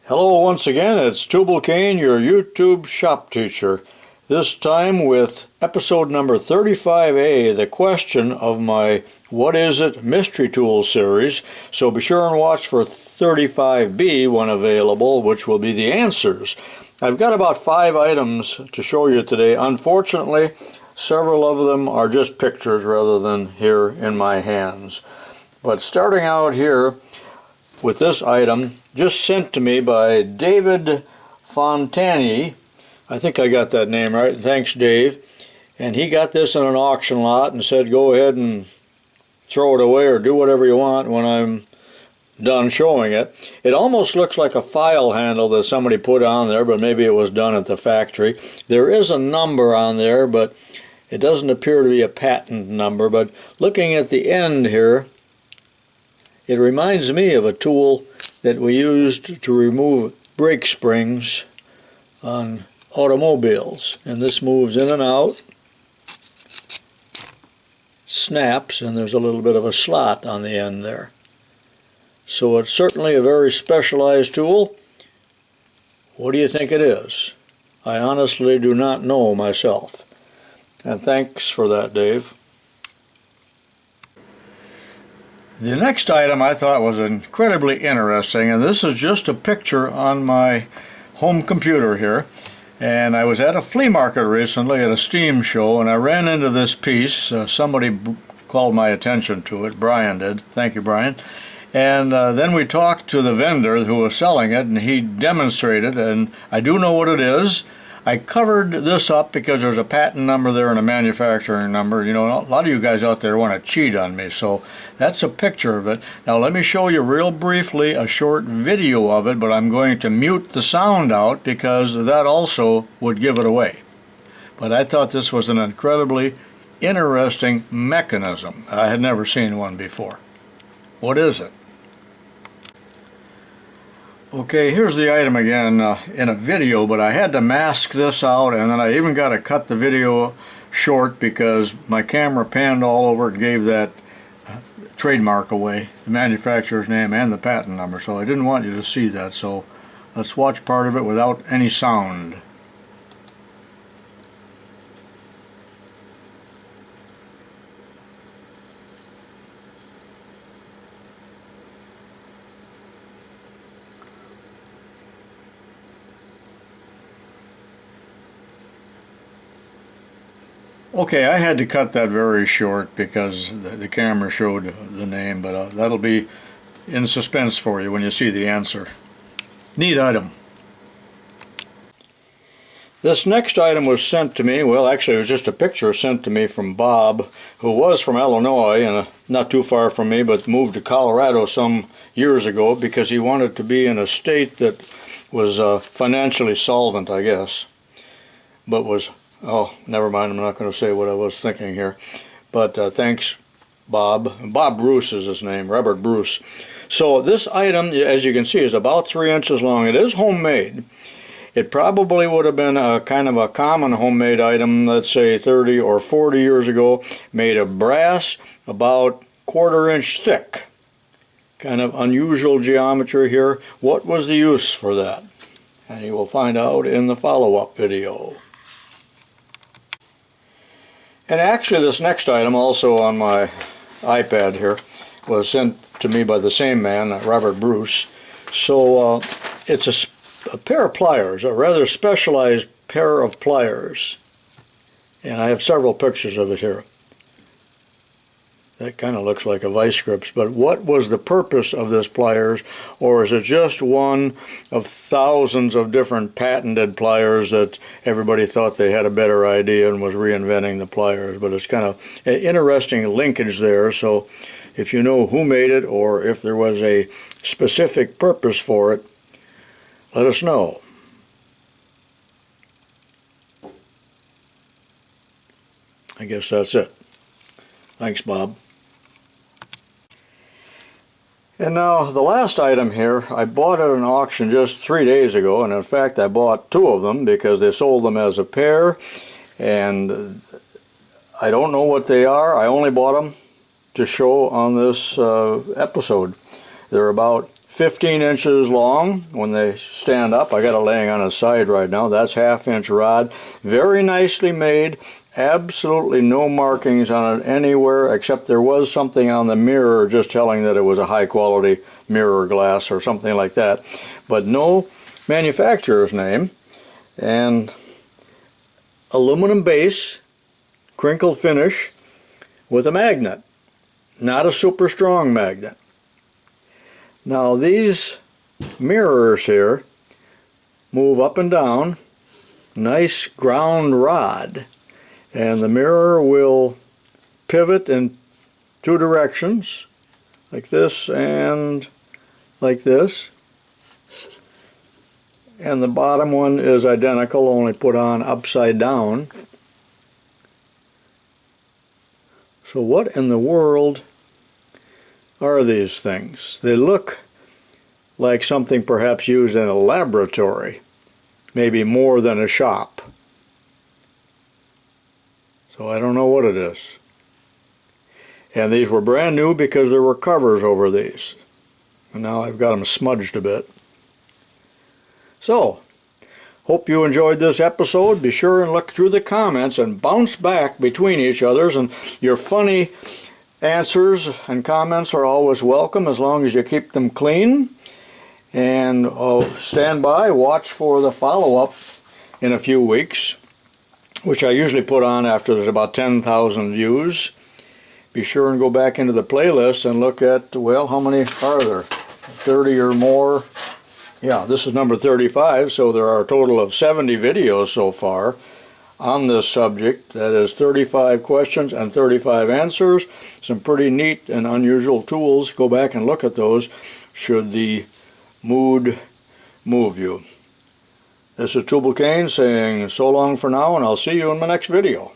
Hello once again, it's tubalcain, your YouTube shop teacher. This time with episode number 35A, the question of my What Is It Mystery Tool series. So be sure and watch for 35B when available, which will be the answers. I've got about 5 items to show you today. Unfortunately, several of them are just pictures rather than here in my hands. But starting out here with this item, just sent to me by David Fontani. I think I got that name right. Thanks, Dave. And he got this in an auction lot and said go ahead and throw it away or do whatever you want when I'm done showing it. It almost looks like a file handle that somebody put on there, but maybe it was done at the factory. There is a number on there, but it doesn't appear to be a patent number. But looking at the end here, it reminds me of a tool that we used to remove brake springs on automobiles. And this moves in and out, snaps, and there's a little bit of a slot on the end there. So it's certainly a very specialized tool. What do you think it is? I honestly do not know myself. And thanks for that, Dave. The next item I thought was incredibly interesting, and this is just a picture on my home computer here. And I was at a flea market recently at a STEAM show, and I ran into this piece. Somebody called my attention to it. Brian did. Thank you, Brian. And then we talked to the vendor who was selling it, and he demonstrated, and I do know what it is. I covered this up because there's a patent number there and a manufacturing number. You know, a lot of you guys out there want to cheat on me, so that's a picture of it. Now let me show you real briefly a short video of it, but I'm going to mute the sound out because that also would give it away. But I thought this was an incredibly interesting mechanism. I had never seen one before. What is it? Okay, here's the item again in a video, but I had to mask this out, and then I even got to cut the video short because my camera panned all over it and gave that trademark away, the manufacturer's name and the patent number, so I didn't want you to see that. So let's watch part of it without any sound. Okay, I had to cut that very short because the camera showed the name, but that'll be in suspense for you when you see the answer. Neat item. This next item was sent to me, well actually it was just a picture sent to me from Bob, who was from Illinois and not too far from me, but moved to Colorado some years ago because he wanted to be in a state that was financially solvent, I guess, but was oh, never mind, I'm not going to say what I was thinking here. But thanks, Bob. Bob Bruce is his name, Robert Bruce. So this item, as you can see, is about 3 inches long. It is homemade. It probably would have been a kind of a common homemade item, let's say 30 or 40 years ago, made of brass, about 1/4 inch thick. Kind of unusual geometry here. What was the use for that? And you will find out in the follow-up video. And actually this next item, also on my iPad here, was sent to me by the same man, Robert Bruce. So it's a pair of pliers, a rather specialized pair of pliers. And I have several pictures of it here. That kind of looks like a vice grips, but what was the purpose of this pliers, or is it just one of thousands of different patented pliers that everybody thought they had a better idea and was reinventing the pliers? But it's kind of an interesting linkage there, so if you know who made it or if there was a specific purpose for it, let us know. I guess that's it. Thanks, Bob. And now the last item here, I bought at an auction just 3 days ago, and in fact I bought 2 of them because they sold them as a pair, and I don't know what they are. I only bought them to show on this episode. They're about 15 inches long when they stand up. I got it laying on its side right now. That's 1/2 inch rod. Very nicely made. Absolutely no markings on it anywhere, except there was something on the mirror just telling that it was a high quality mirror glass or something like that. But no manufacturer's name. And aluminum base, crinkle finish with a magnet. Not a super strong magnet. Now these mirrors here move up and down. Nice ground rod. And the mirror will pivot in 2 directions, like this and like this. And the bottom one is identical, only put on upside down. So what in the world are these things? They look like something perhaps used in a laboratory, maybe more than a shop. So I don't know what it is. And these were brand new because there were covers over these. And now I've got them smudged a bit. So, hope you enjoyed this episode. Be sure and look through the comments and bounce back between each other's. And your funny answers and comments are always welcome as long as you keep them clean. And stand by, watch for the follow-up in a few weeks, which I usually put on after there's about 10,000 views. Be sure and go back into the playlist and look at, well, how many are there? 30 or more. Yeah, this is number 35, so there are a total of 70 videos so far on this subject. That is 35 questions and 35 answers. Some pretty neat and unusual tools. Go back and look at those should the mood move you. This is tubalcain saying so long for now, and I'll see you in my next video.